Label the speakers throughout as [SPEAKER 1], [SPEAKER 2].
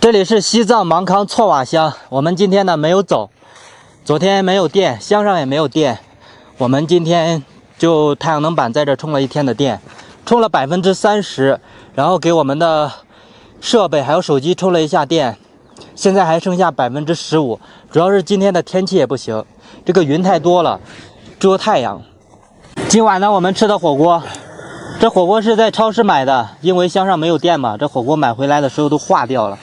[SPEAKER 1] 这里是西藏芒康措瓦乡，我们今天呢没有走，昨天没有电，乡上也没有电，我们今天就太阳能板在这充了一天的电，充了30%，然后给我们的设备还有手机充了一下电，现在还剩下15%，主要是今天的天气也不行，这个云太多了，只有太阳。今晚呢我们吃的火锅，这火锅是在超市买的，因为乡上没有电嘛，这火锅买回来的时候都化掉了。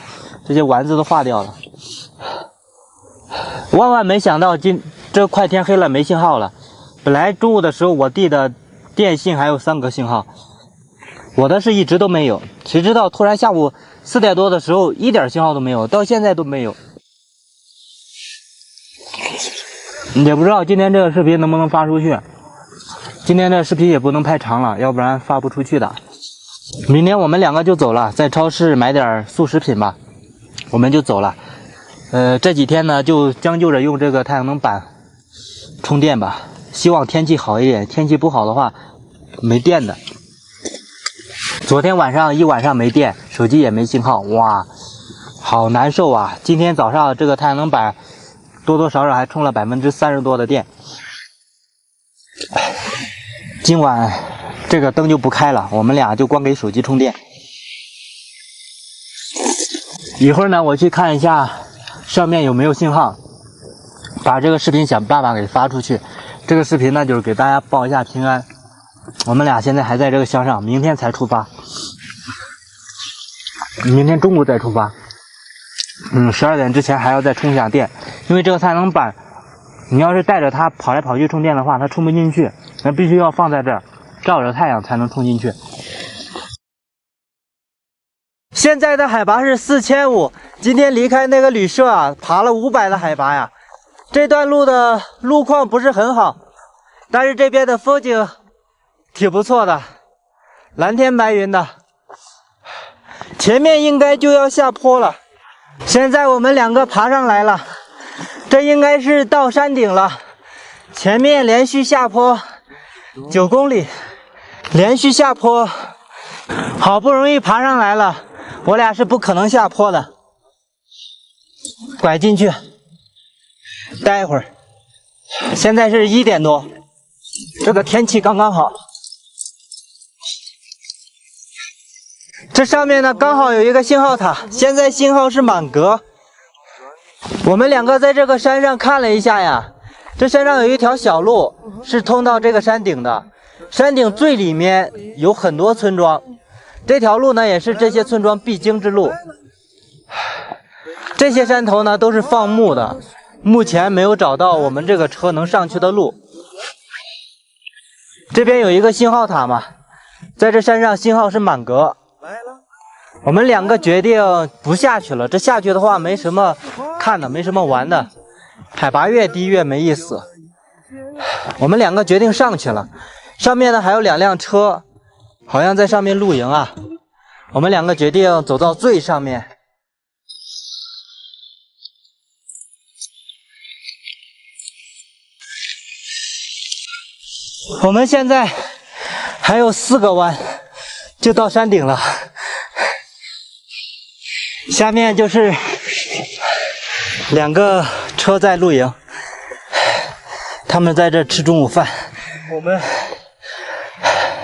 [SPEAKER 1] 这些丸子都化掉了，万万没想到这快天黑了没信号了。本来中午的时候我弟的电信还有3个信号，我的是一直都没有。谁知道突然下午4点多的时候一点信号都没有，到现在都没有。也不知道今天这个视频能不能发出去。今天这视频也不能拍长了，要不然发不出去的。明天我们2个就走了，在超市买点速食品吧。我们就走了，这几天呢就将就着用这个太阳能板充电吧，希望天气好一点，天气不好的话没电的。昨天晚上一晚上没电，手机也没信号，哇，好难受啊！今天早上这个太阳能板多多少少还充了30%多的电，今晚这个灯就不开了，我们俩就光给手机充电。一会儿呢，我去看一下上面有没有信号，把这个视频想办法给发出去。这个视频呢，就是给大家报一下平安。我们俩现在还在这个乡上，明天才出发，明天中午再出发。12点之前还要再充一下电，因为这个太阳能板，你要是带着它跑来跑去充电的话，它充不进去，那必须要放在这儿，照着太阳才能充进去。现在的海拔是4500，今天离开那个旅社啊，爬了500的海拔呀。这段路的路况不是很好，但是这边的风景挺不错的，蓝天白云的。前面应该就要下坡了，现在我们2个爬上来了，这应该是到山顶了。前面连续下坡9公里，连续下坡，好不容易爬上来了。我俩是不可能下坡的，拐进去，待一会儿。现在是1点多，这个天气刚刚好。这上面呢刚好有一个信号塔，现在信号是满格。我们2个在这个山上看了一下呀，这山上有一条小路是通到这个山顶的，山顶最里面有很多村庄。这条路呢也是这些村庄必经之路，这些山头呢都是放牧的，目前没有找到我们这个车能上去的路。这边有一个信号塔嘛，在这山上信号是满格。我们2个决定不下去了，这下去的话没什么看的，没什么玩的，海拔越低越没意思。我们2个决定上去了，上面呢还有2辆车，好像在上面露营啊。我们2个决定走到最上面。我们现在还有4个弯就到山顶了，下面就是2个车在露营，他们在这吃中午饭。
[SPEAKER 2] 我们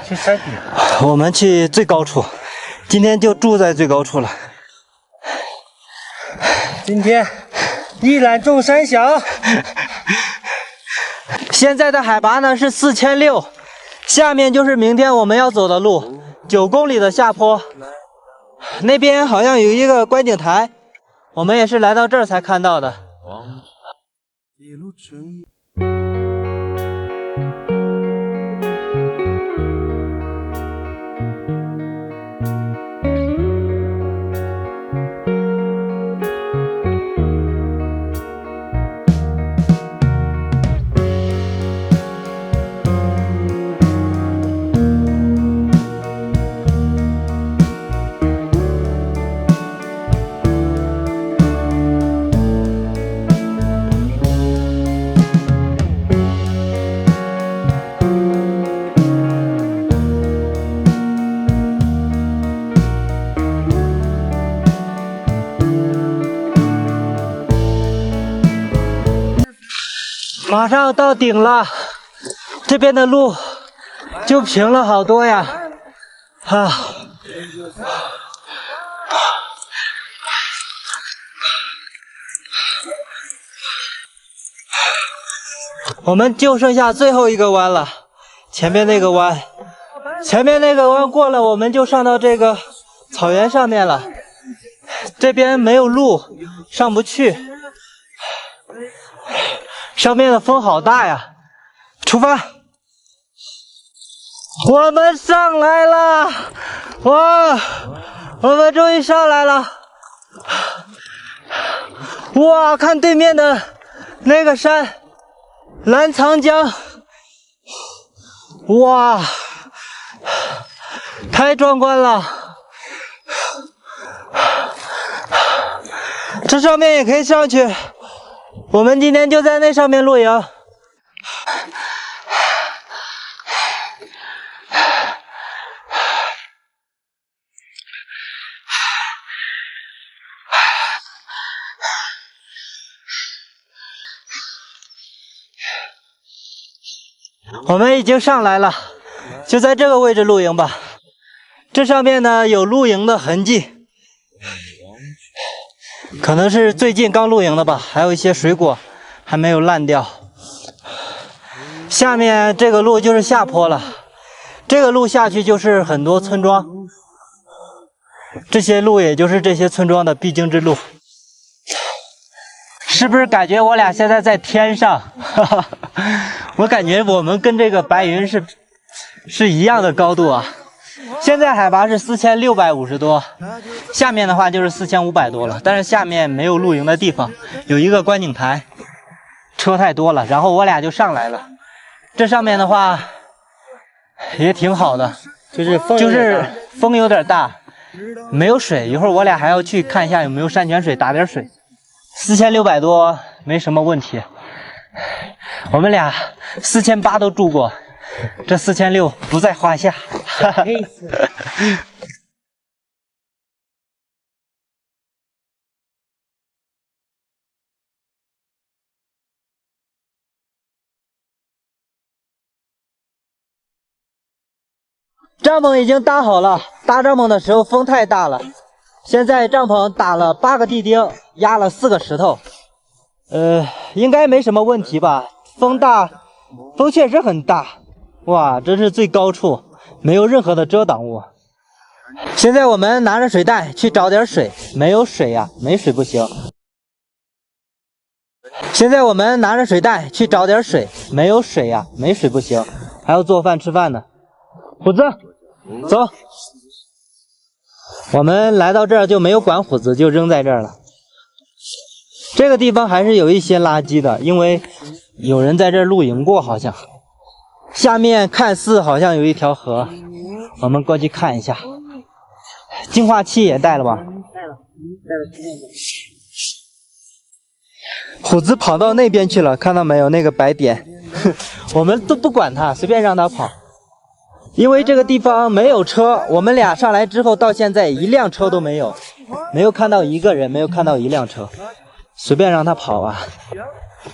[SPEAKER 2] 去山顶，
[SPEAKER 1] 我们去最高处，今天就住在最高处了。
[SPEAKER 2] 今天一览众山小。
[SPEAKER 1] 现在的海拔呢是4600，下面就是明天我们要走的路，9公里的下坡。那边好像有一个观景台，我们也是来到这儿才看到的。马上到顶了，这边的路就平了好多呀！啊，我们就剩下最后一个弯了，前面那个弯过了，我们就上到这个草原上面了。这边没有路，上不去。上面的风好大呀！出发！我们上来了！哇，我们终于上来了！哇，看对面的那个山，澜沧江，哇，太壮观了！这上面也可以上去。我们今天就在那上面露营。我们已经上来了，就在这个位置露营吧。这上面呢有露营的痕迹，可能是最近刚露营的吧，还有一些水果还没有烂掉。下面这个路就是下坡了，这个路下去就是很多村庄，这些路也就是这些村庄的必经之路。是不是感觉我俩现在在天上？我感觉我们跟这个白云是一样的高度啊。现在海拔是4650多，下面的话就是4500多了，但是下面没有露营的地方，有一个观景台，车太多了，然后我俩就上来了。这上面的话也挺好的，就是风有点大，没有水，一会儿我俩还要去看一下有没有山泉水打点水。4600多没什么问题，我们俩4800都住过，这4600不在话下。帐篷已经搭好了，搭帐篷的时候风太大了，现在帐篷打了8个地钉，压了4个石头，应该没什么问题吧？风大，风确实很大，哇，这是最高处，没有任何的遮挡物。现在我们拿着水袋去找点水，没有水呀，没水不行。现在我们拿着水袋去找点水，没有水呀，没水不行，还要做饭吃饭呢。虎子，走。我们来到这儿就没有管虎子，就扔在这儿了。这个地方还是有一些垃圾的，因为有人在这儿露营过，好像。下面看似好像有一条河，我们过去看一下。净化器也带了吧？带了。虎子跑到那边去了，看到没有？那个白点，我们都不管它，随便让它跑。因为这个地方没有车，我们俩上来之后到现在一辆车都没有，没有看到一个人，没有看到一辆车，随便让他跑啊！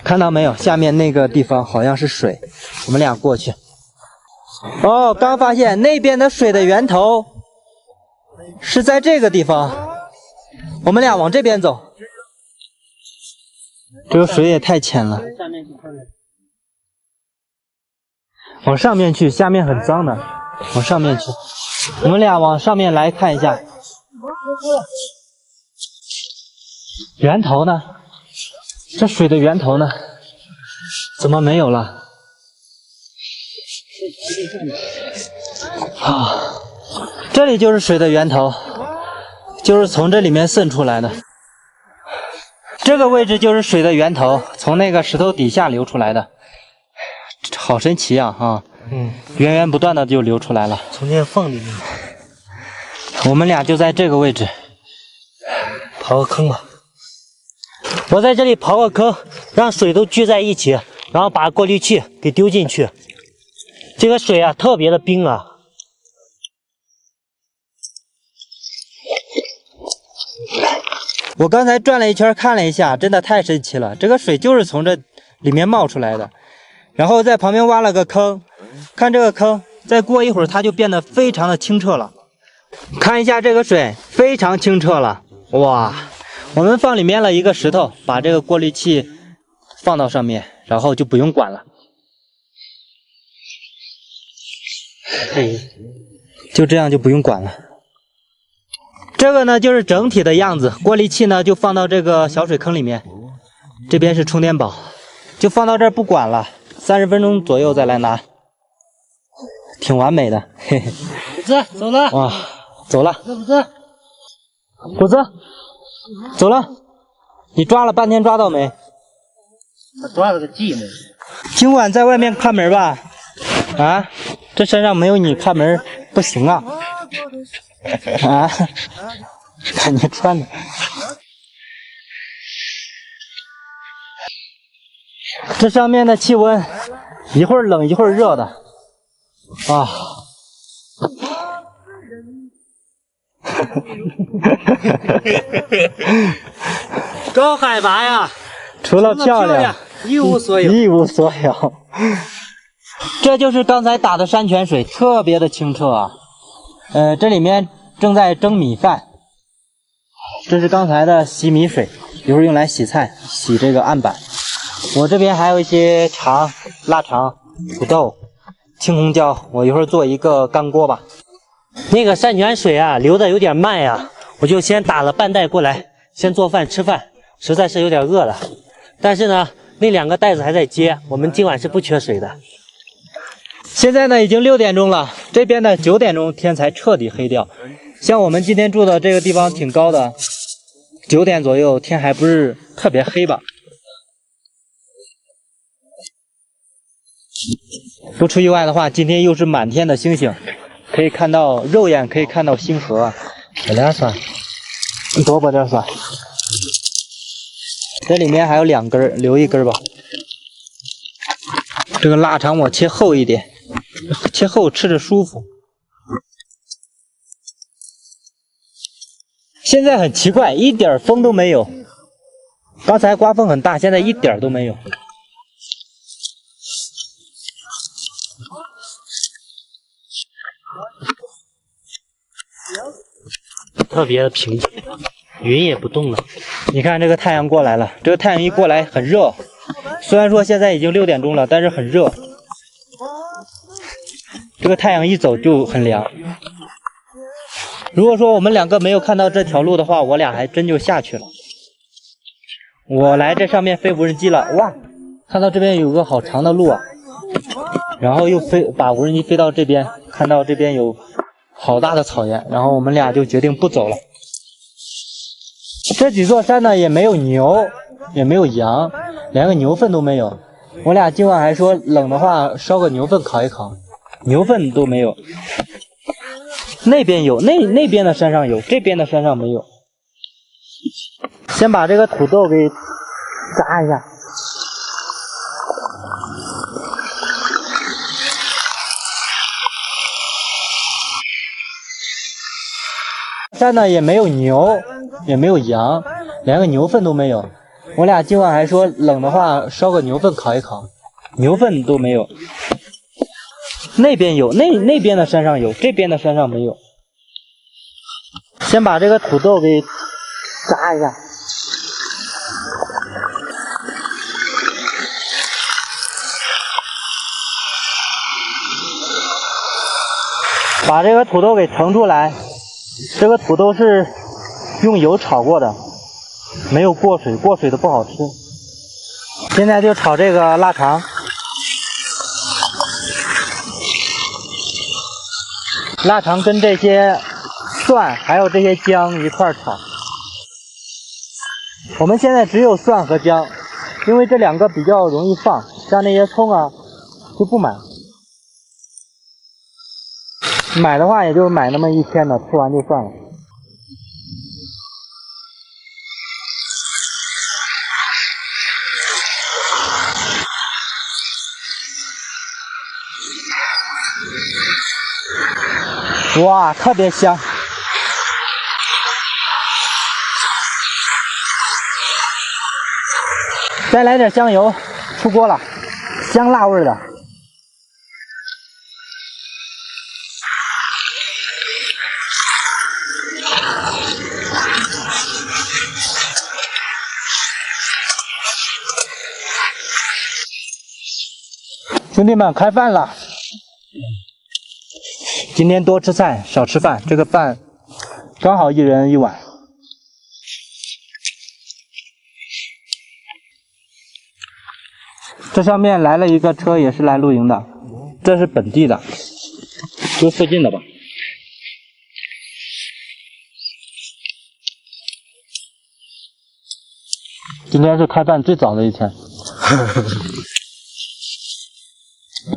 [SPEAKER 1] 看到没有？下面那个地方好像是水，我们俩过去。哦，刚发现那边的水的源头是在这个地方，我们俩往这边走。这个水也太浅了。往上面去，下面很脏的。往上面去，我们俩往上面来看一下。源头呢？这水的源头呢？怎么没有了？啊，这里就是水的源头，就是从这里面渗出来的。这个位置就是水的源头，从那个石头底下流出来的。好神奇啊！源源不断的就流出来了，
[SPEAKER 2] 从那缝里面。
[SPEAKER 1] 我们俩就在这个位置
[SPEAKER 2] 刨个坑吧。
[SPEAKER 3] 我在这里刨个坑，让水都聚在一起，然后把过滤器给丢进去。这个水啊，特别的冰啊。
[SPEAKER 1] 我刚才转了一圈看了一下，真的太神奇了，这个水就是从这里面冒出来的。然后在旁边挖了个坑，看这个坑，再过一会儿它就变得非常的清澈了。看一下这个水，非常清澈了，哇！我们放里面了一个石头，把这个过滤器放到上面，然后就不用管了。就这样就不用管了。这个呢就是整体的样子，过滤器呢就放到这个小水坑里面，这边是充电宝，就放到这儿不管了，30分钟左右再来拿，挺完美的，嘿嘿。
[SPEAKER 3] 虎子走了，
[SPEAKER 1] 哇，走了，
[SPEAKER 3] 虎子，
[SPEAKER 1] 虎子，走了，你抓了半天抓到没？
[SPEAKER 3] 我抓了个寂寞。
[SPEAKER 1] 今晚在外面看门吧？啊，这山上没有你看门不行啊！啊，看你穿的。这上面的气温一会儿冷一会儿热的，啊。
[SPEAKER 3] 高海拔呀，
[SPEAKER 1] 除了漂亮，
[SPEAKER 3] 一无所有。
[SPEAKER 1] 一无所有。这就是刚才打的山泉水，特别的清澈啊。这里面正在蒸米饭，这是刚才的洗米水，一会儿用来洗菜、洗这个案板。我这边还有一些肠、腊肠、土豆、青红椒，我一会儿做一个干锅吧。
[SPEAKER 3] 那个山泉水啊，流的有点慢呀，我就先打了半袋过来，先做饭吃饭，实在是有点饿了。但是呢，那2个袋子还在接，我们今晚是不缺水的。
[SPEAKER 1] 现在呢已经6点钟了，这边的9点钟天才彻底黑掉。像我们今天住的这个地方挺高的，9点左右天还不是特别黑吧。不出意外的话，今天又是满天的星星，可以看到肉眼可以看到星河。有点酸，你多拨点酸。这里面还有2根，留1根吧。这个腊肠我切厚一点，切厚吃着舒服。现在很奇怪，一点风都没有。刚才刮风很大，现在一点都没有。
[SPEAKER 3] 特别的平静，云也不动了。
[SPEAKER 1] 你看这个太阳过来了，这个太阳一过来很热，虽然说现在已经6点钟了，但是很热。这个太阳一走就很凉。如果说我们2个没有看到这条路的话，我俩还真就下去了。我来这上面飞无人机了，哇，看到这边有个好长的路啊，然后又把无人机飞到这边，看到这边有好大的草原，然后我们俩就决定不走了。这几座山呢也没有牛，也没有羊，连个牛粪都没有。我俩今晚还说冷的话烧个牛粪烤一烤，牛粪都没有。那边有，那边的山上有，这边的山上没有。先把这个土豆给炸一下。山呢也没有牛，也没有羊，连个牛粪都没有。我俩今晚还说冷的话烧个牛粪烤一烤，牛粪都没有。那边有，那边的山上有，这边的山上没有。先把这个土豆给炸一下。把这个土豆给盛出来。这个土豆是用油炒过的，没有过水，过水的不好吃。现在就炒这个腊肠。腊肠跟这些蒜还有这些姜一块炒。我们现在只有蒜和姜，因为这2个比较容易放，像那些葱啊就不买。买的话也就买那么1天的，吃完就算了。哇，特别香。再来点香油，出锅了，香辣味的。兄弟们，开饭了！今天多吃菜，少吃饭。这个饭刚好1人1碗。这上面来了一个车，也是来露营的，这是本地的，就附近的吧。今天是开饭最早的一天。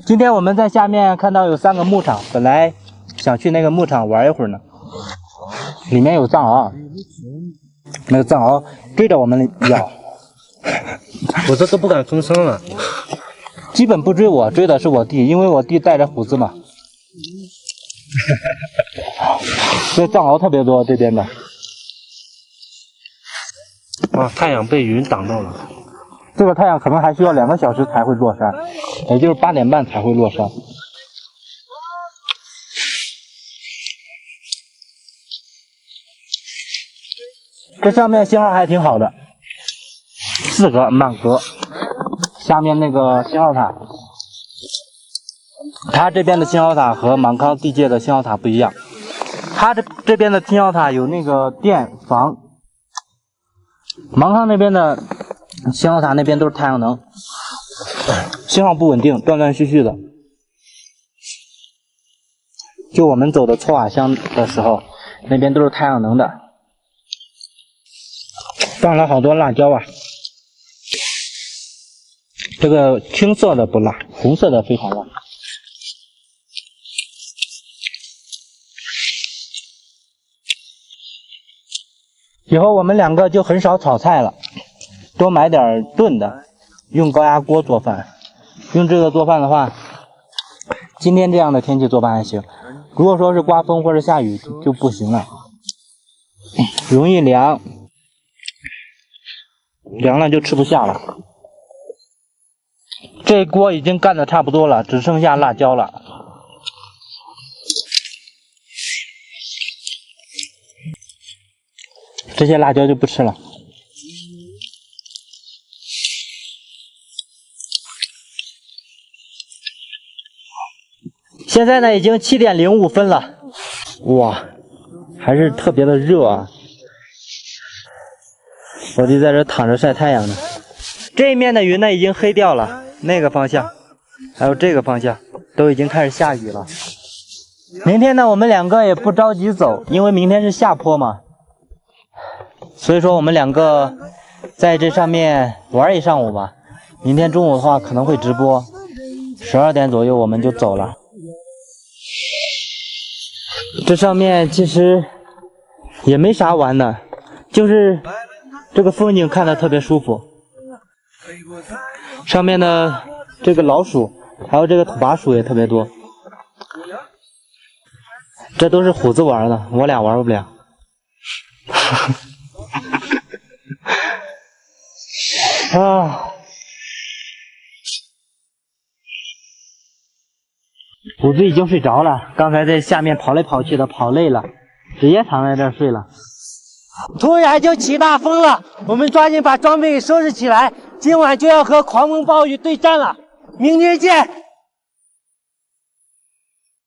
[SPEAKER 1] 今天我们在下面看到有3个牧场，本来想去那个牧场玩一会儿呢。里面有藏獒，那个藏獒追着我们咬，
[SPEAKER 2] 我这都不敢吭声了。
[SPEAKER 1] 基本不追我，追的是我弟，因为我弟带着虎子嘛。这藏獒特别多，这边的。
[SPEAKER 2] 哇，太阳被云挡到了。
[SPEAKER 1] 这个太阳可能还需要2个小时才会落山，也就是8点半才会落山。这上面信号还挺好的，4个满格。下面那个信号塔，它这边的信号塔和芒康地界的信号塔不一样，它这边的信号塔有那个电房，芒康那边的信号塔那边都是太阳能，信号不稳定，断断续续的。就我们走的搓瓦乡的时候，那边都是太阳能的。放了好多辣椒啊，这个青色的不辣，红色的非常辣。以后我们2个就很少炒菜了，多买点炖的，用高压锅做饭。用这个做饭的话，今天这样的天气做饭还行，如果说是刮风或者下雨就不行了，容易凉，凉了就吃不下了。这锅已经干得差不多了，只剩下辣椒了。这些辣椒就不吃了。现在呢已经7点05分了，哇，还是特别的热啊！我弟在这躺着晒太阳呢。这一面的云呢已经黑掉了，那个方向还有这个方向都已经开始下雨了。明天呢我们2个也不着急走，因为明天是下坡嘛，所以说我们2个在这上面玩一上午吧。明天中午的话可能会直播，12点左右我们就走了。这上面其实也没啥玩的，就是这个风景看得特别舒服。上面的这个老鼠还有这个土拨鼠也特别多，这都是虎子玩的，我俩玩不了。啊，虎子已经睡着了，刚才在下面跑来跑去的，跑累了，直接躺在这儿睡了。突然就起大风了，我们抓紧把装备收拾起来，今晚就要和狂风暴雨对战了。明天见。